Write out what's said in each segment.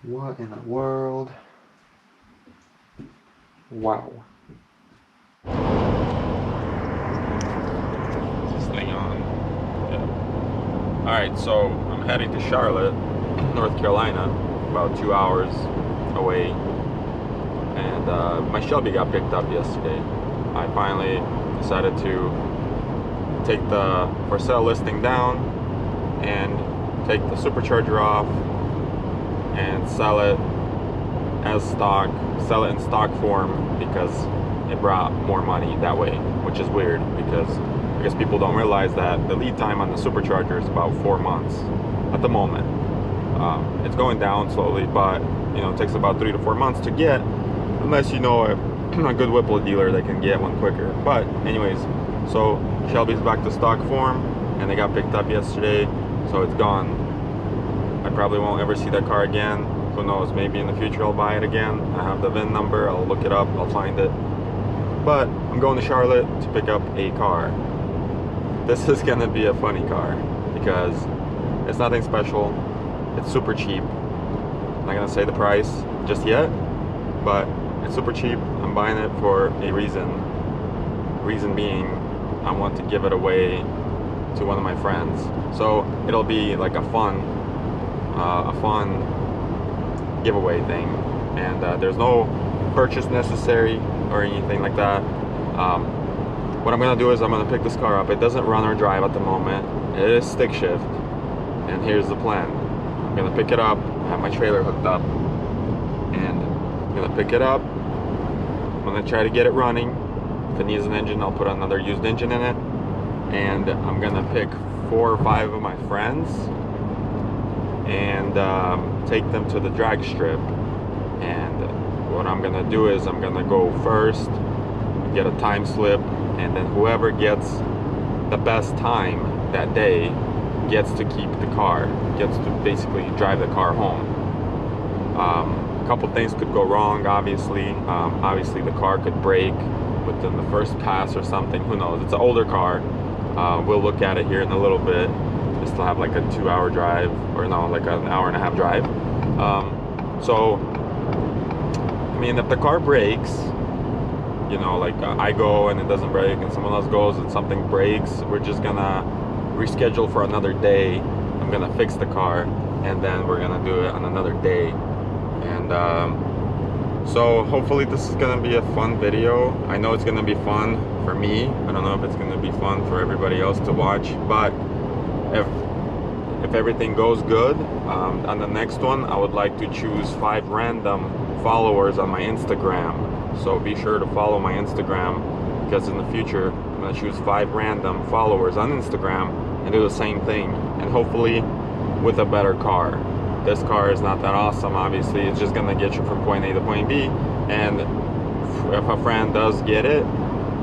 What in the world? Wow. Is this thing on? Yeah. Alright, so I'm heading to Charlotte, North Carolina, about 2 hours away. And my Shelby got picked up yesterday. I finally decided to take the for sale listing down and take the supercharger off and sell it as stock, sell it in stock form, because it brought more money that way, which is weird because I guess people don't realize that the lead time on the supercharger is about 4 months at the moment. It's going down slowly, but you know, it takes about 3 to 4 months to get, unless you know a good Whipple dealer that can get one quicker. But anyways, so Shelby's back to stock form, and they got picked up yesterday, so it's gone. I probably won't ever see that car again. Who knows, maybe in the future I'll buy it again. I have the VIN number, I'll look it up, I'll find it. But I'm going to Charlotte to pick up a car. This is gonna be a funny car because it's nothing special. It's super cheap. I'm not gonna say the price just yet, but it's super cheap. I'm buying it for a reason. Reason being, I want to give it away to one of my friends. So it'll be like a fun giveaway thing, and there's no purchase necessary or anything like that. What I'm gonna do is I'm gonna pick this car up. It doesn't run or drive at the moment. It is stick shift, and here's the plan. I'm gonna pick it up, have my trailer hooked up, and I'm gonna pick it up. I'm gonna try to get it running. If it needs an engine, I'll put another used engine in it, and I'm gonna pick 4 or 5 of my friends and take them to the drag strip. And what I'm gonna do is I'm gonna go first, get a time slip, and then whoever gets the best time that day gets to keep the car, gets to basically drive the car home. A couple things could go wrong, obviously. Obviously the car could break within the first pass or something, who knows. It's an older car. We'll look at it here in a little bit. We still have like a 2-hour drive, or no, like an hour and a half drive. So I mean, if the car breaks, you know, like I go and it doesn't break, and someone else goes and something breaks, we're just gonna reschedule for another day. I'm gonna fix the car, and then we're gonna do it on another day. And so hopefully this is gonna be a fun video. I know it's gonna be fun for me. I don't know if it's gonna be fun for everybody else to watch, but if everything goes good, on the next one I would like to choose 5 random followers on my Instagram. So be sure to follow my Instagram, because in the future I'm gonna choose 5 random followers on Instagram and do the same thing, and hopefully with a better car. This car is not that awesome, obviously. It's just gonna get you from point A to point B, and if a friend does get it,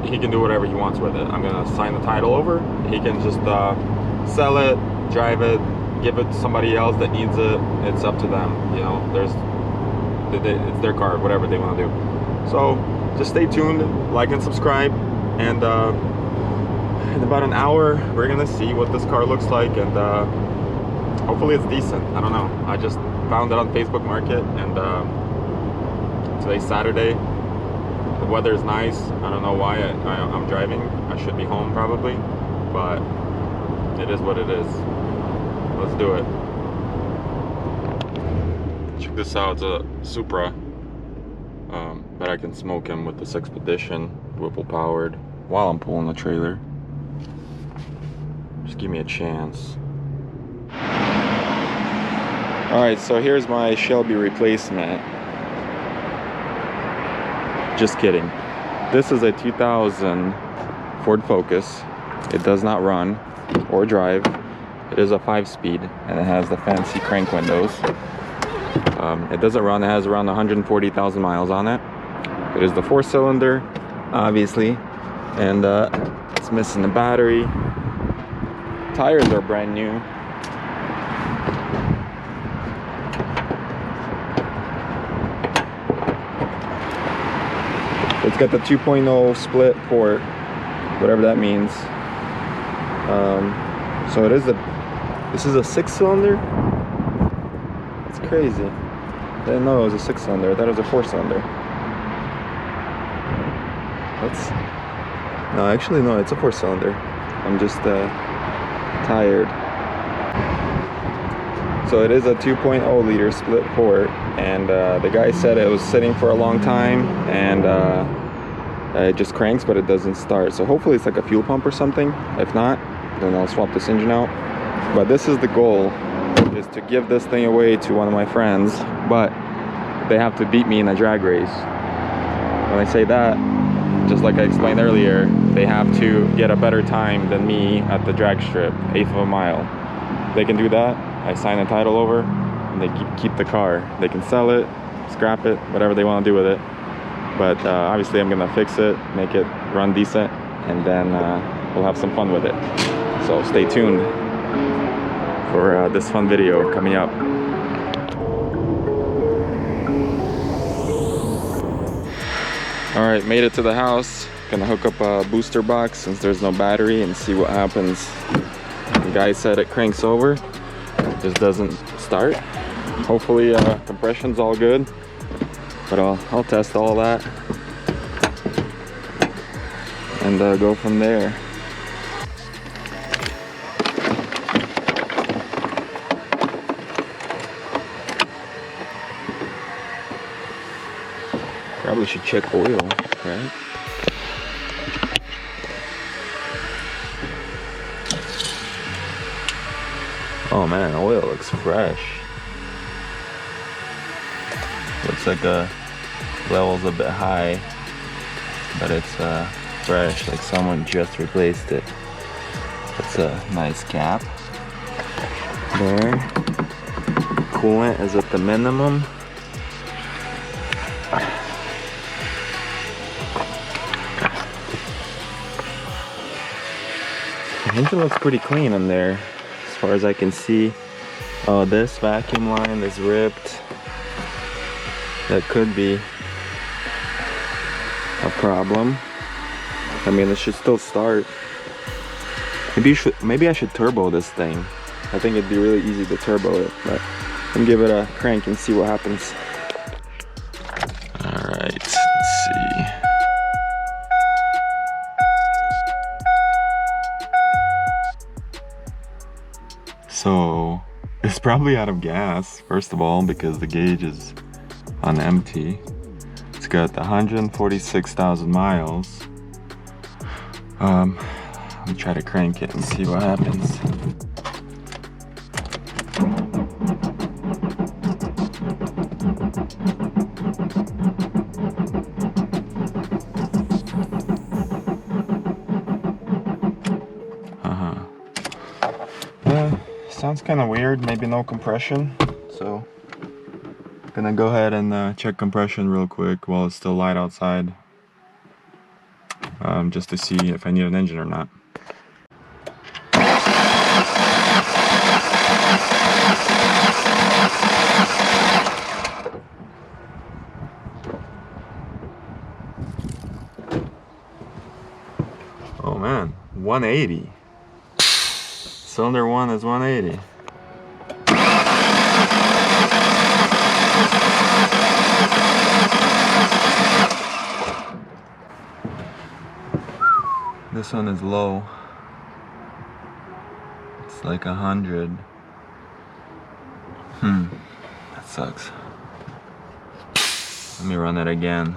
he can do whatever he wants with it. I'm gonna sign the title over. He can just sell it, drive it, give it to somebody else that needs it. It's up to them, you know. It's their car, whatever they want to do. So just stay tuned, like and subscribe, and in about an hour we're gonna see what this car looks like, and hopefully it's decent. I don't know, I just found it on Facebook Market, and today's Saturday. The weather is nice. I don't know why I'm driving. I should be home probably, but it is what it is. Let's do it. Check this out. It's a Supra, but I can smoke him with this Expedition, Whipple powered, while I'm pulling the trailer. Just give me a chance. Alright, so here's my Shelby replacement. Just kidding. This is a 2000 Ford Focus. It does not run or drive. It is a 5-speed, and it has the fancy crank windows. It doesn't run. It has around 140,000 miles on it. It is the 4-cylinder, obviously, and it's missing the battery. Tires are brand new. It's got the 2.0 split port, whatever that means. So this is a 6-cylinder. It's crazy. I didn't know it was a 6-cylinder. I thought it was a 4-cylinder. No, actually no, it's a 4-cylinder. I'm just tired. So it is a 2.0 liter split port, and the guy said it was sitting for a long time, and it just cranks but it doesn't start. So hopefully it's like a fuel pump or something. If not, then I'll swap this engine out. But this is the goal, is to give this thing away to one of my friends, but they have to beat me in a drag race. When I say that, just like I explained earlier, they have to get a better time than me at the drag strip, 1/8 of a mile. They can do that, I sign a title over, and they keep the car. They can sell it, scrap it, whatever they want to do with it. But obviously I'm gonna fix it, make it run decent, and then we'll have some fun with it. So stay tuned for this fun video coming up. Alright, made it to the house. Gonna hook up a booster box since there's no battery and see what happens. The guy said it cranks over, it just doesn't start. Hopefully compression's all good, but I'll test all that and go from there. Probably should check oil, right? Oh man, oil looks fresh. Looks like the level's a bit high, but it's fresh, like someone just replaced it. It's a nice cap there. Coolant is at the minimum. I think it looks pretty clean in there, as far as I can see. Oh, this vacuum line is ripped. That could be a problem. I mean, it should still start. Maybe I should turbo this thing. I think it'd be really easy to turbo it, but let me give it a crank and see what happens. All right, let's see. So it's probably out of gas, first of all, because the gauge is on empty. It's got 146,000 miles. Let me try to crank it and see what happens. Sounds kind of weird, maybe no compression, so I'm gonna go ahead and check compression real quick while it's still light outside, just to see if I need an engine or not. Oh man, 180. Cylinder 1 is 180. This one is low. It's like 100. That sucks. Let me run it again.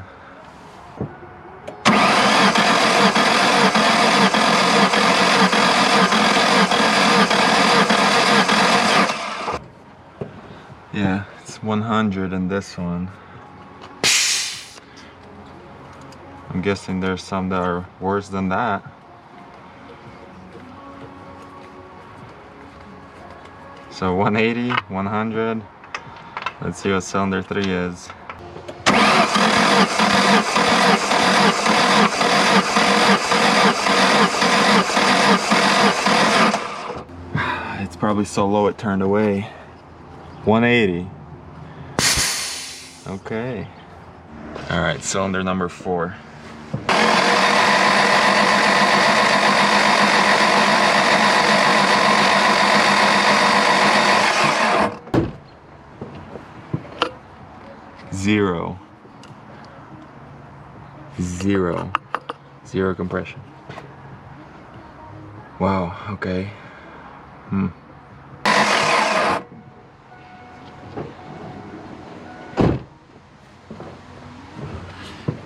Yeah, it's 100 in this one. I'm guessing there's some that are worse than that. So 180, 100. Let's see what cylinder 3 is. It's probably so low it turned away. 180. Okay. All right, cylinder number 4. Zero compression. Wow, okay.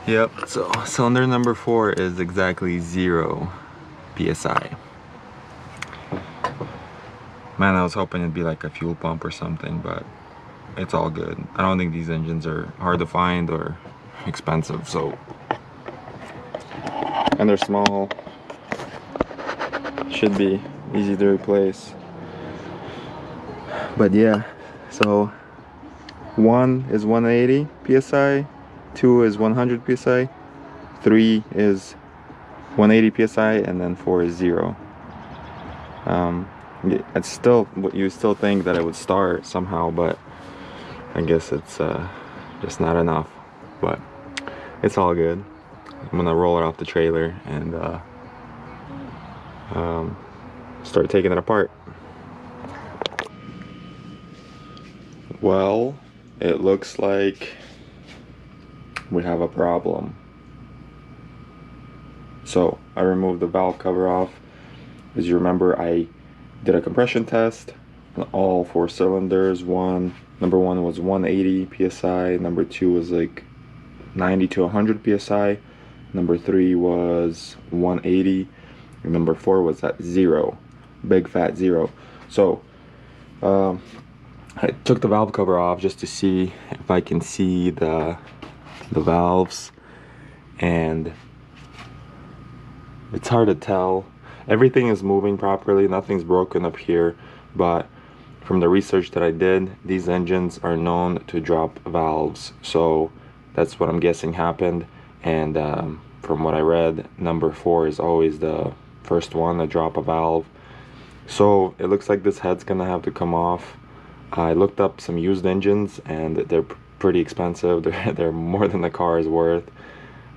Yep, so cylinder number 4 is exactly 0 PSI. Man, I was hoping it'd be like a fuel pump or something, but it's all good. I don't think these engines are hard to find or expensive, so. And they're small. Should be easy to replace. But yeah, so 1 is 180 PSI, 2 is 100 PSI, 3 is 180 PSI, and then 4 is 0. It's still, you still think that it would start somehow, but I guess it's just not enough. But it's all good. I'm gonna roll it off the trailer and start taking it apart. Well, it looks like we have a problem. So I removed the valve cover off. As you remember, I did a compression test on all 4 cylinders. Number 1 was 180 PSI, number 2 was like 90 to 100 PSI, number 3 was 180, and number 4 was at 0, big fat 0. So I took the valve cover off just to see if I can see the valves, and it's hard to tell. Everything is moving properly, nothing's broken up here, but from the research that I did, these engines are known to drop valves, so that's what I'm guessing happened. And from what I read, number 4 is always the first one to drop a valve. So it looks like this head's gonna have to come off. I looked up some used engines and they're pretty expensive. They're more than the car is worth.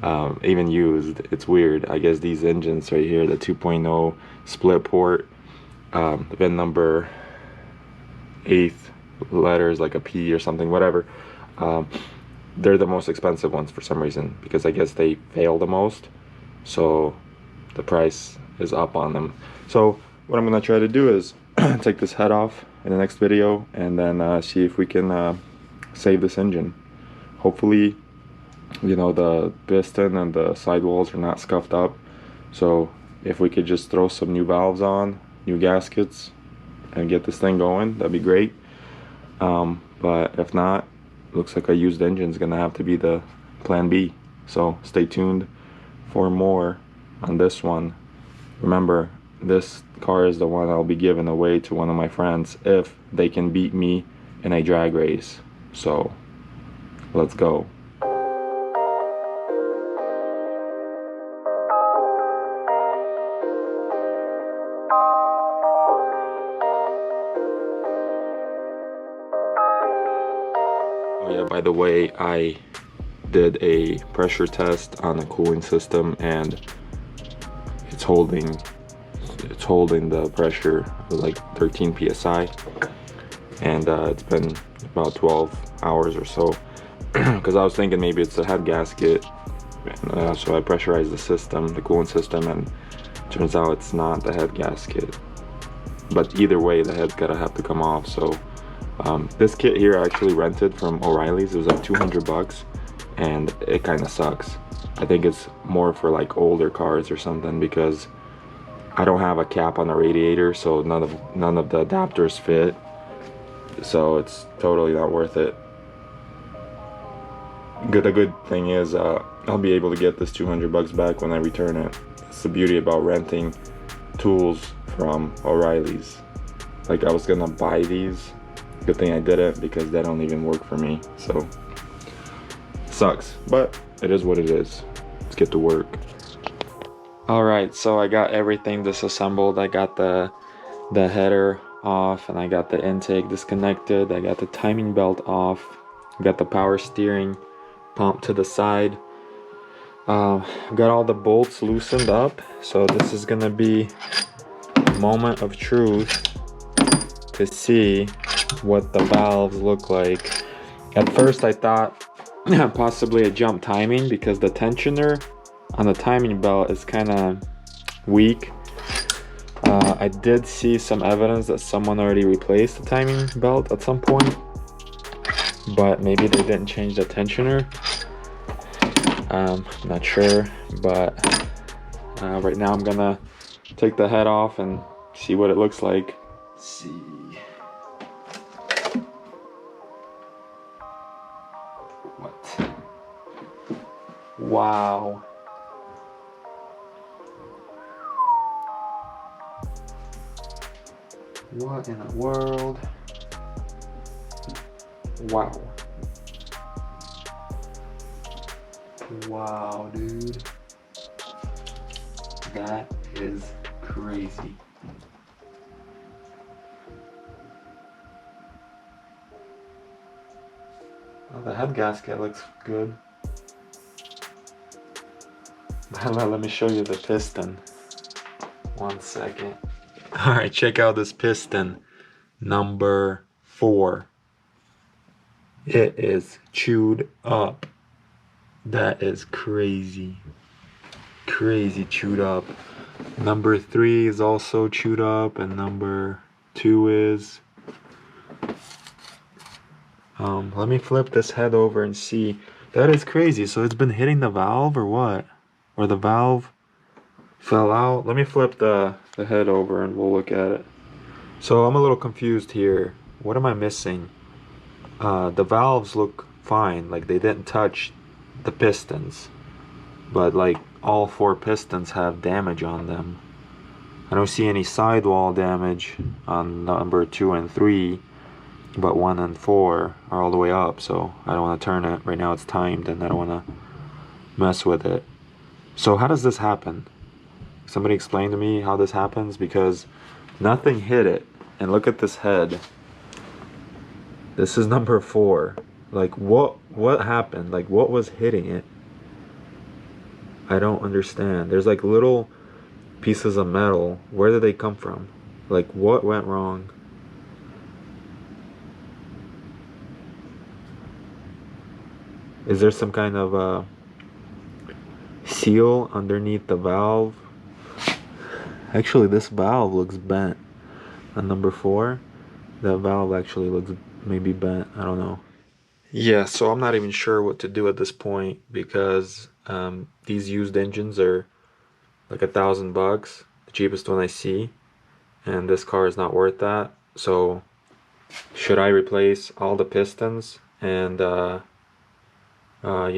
Even used, it's weird. I guess these engines right here, the 2.0 split port, the VIN number 8th letters like a P or something, whatever, they're the most expensive ones for some reason, because I guess they fail the most, so the price is up on them. So what I'm gonna try to do is take this head off in the next video and then see if we can save this engine. Hopefully, you know, the piston and the sidewalls are not scuffed up, so if we could just throw some new valves on, new gaskets, and get this thing going, that'd be great. But if not, looks like a used engine is gonna have to be the plan B. So stay tuned for more on this one. Remember, this car is the one I'll be giving away to one of my friends if they can beat me in a drag race. So let's go. Oh yeah, by the way, I did a pressure test on the cooling system and it's holding the pressure like 13 psi, and it's been about 12 hours or so, because I was thinking maybe it's a head gasket, so I pressurized the system, the cooling system, and turns out it's not the head gasket. But either way, the head's gotta have to come off. So this kit here I actually rented from O'Reilly's. It was like 200 bucks, and it kind of sucks. I think it's more for like older cars or something, because I don't have a cap on the radiator, so none of the adapters fit. So it's totally not worth it. The good thing is I'll be able to get this 200 bucks back when I return it. It's the beauty about renting tools from O'Reilly's. Like, I was gonna buy these. Good thing I didn't, because they don't even work for me. So sucks, but it is what it is. Let's get to work. Alright, so I got everything disassembled. I got the header off, and I got the intake disconnected. I got the timing belt off. I got the power steering pump to the side. Got all the bolts loosened up. So this is gonna be a moment of truth to see what the valves look like. At first I thought possibly a jump timing, because the tensioner on the timing belt is kind of weak. I did see some evidence that someone already replaced the timing belt at some point, but maybe they didn't change the tensioner. Not sure, but right now I'm gonna take the head off and see what it looks like. Let's see. What? Wow. What in the world? Wow. Wow, dude. That is crazy. Well, the head gasket looks good. Let me show you the piston. 1 second. Alright, check out this piston. Number 4. It is chewed up. That is crazy. Crazy chewed up. Number 3 is also chewed up, and number 2 is... let me flip this head over and see. That is crazy. So it's been hitting the valve or what? Or the valve fell out? Let me flip the head over and we'll look at it. So I'm a little confused here. What am I missing? The valves look fine. Like they didn't touch the pistons. But like all 4 pistons have damage on them. I don't see any sidewall damage on number 2 and 3. But 1 and 4 are all the way up, so I don't want to turn it. Right now it's timed and I don't want to mess with it. So how does this happen? Somebody explain to me how this happens, because nothing hit it. And look at this head. This is number 4. Like what happened? Like what was hitting it? I don't understand. There's like little pieces of metal. Where did they come from? Like what went wrong? Is there some kind of seal underneath the valve? Actually, this valve looks bent. On number 4, that valve actually looks maybe bent. I don't know. Yeah, so I'm not even sure what to do at this point, because these used engines are like $1,000, the cheapest one I see, and this car is not worth that. So should I replace all the pistons and you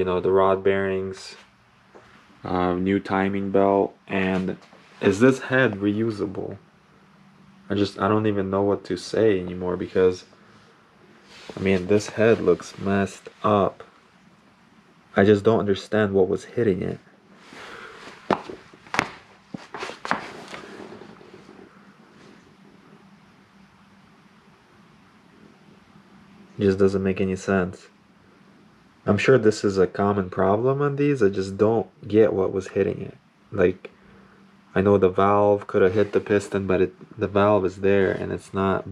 know, the rod bearings, new timing belt, and is this head reusable? I don't even know what to say anymore, because I mean, this head looks messed up. I just don't understand what was hitting it. It just doesn't make any sense. I'm sure this is a common problem on these. I just don't get what was hitting it. Like, I know the valve could have hit the piston, but the valve is there and it's not,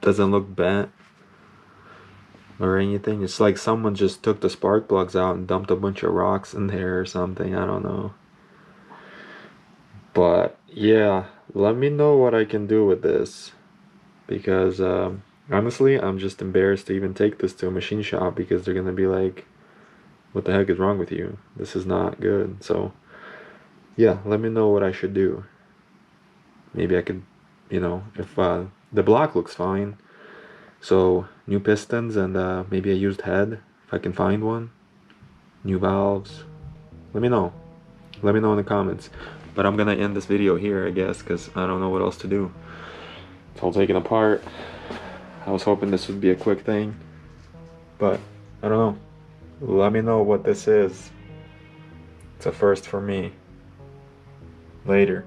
doesn't look bent or anything. It's like someone just took the spark plugs out and dumped a bunch of rocks in there or something. I don't know. But yeah, let me know what I can do with this, because honestly, I'm just embarrassed to even take this to a machine shop, because they're gonna be like, what the heck is wrong with you? This is not good. So yeah, let me know what I should do. Maybe I could, you know, if the block looks fine, so new pistons and maybe a used head if I can find one, new valves. Let me know in the comments. But I'm gonna end this video here, I guess, because I don't know what else to do. It's all taken apart. I was hoping this would be a quick thing, but I don't know. Let me know what this is. It's a first for me. Later.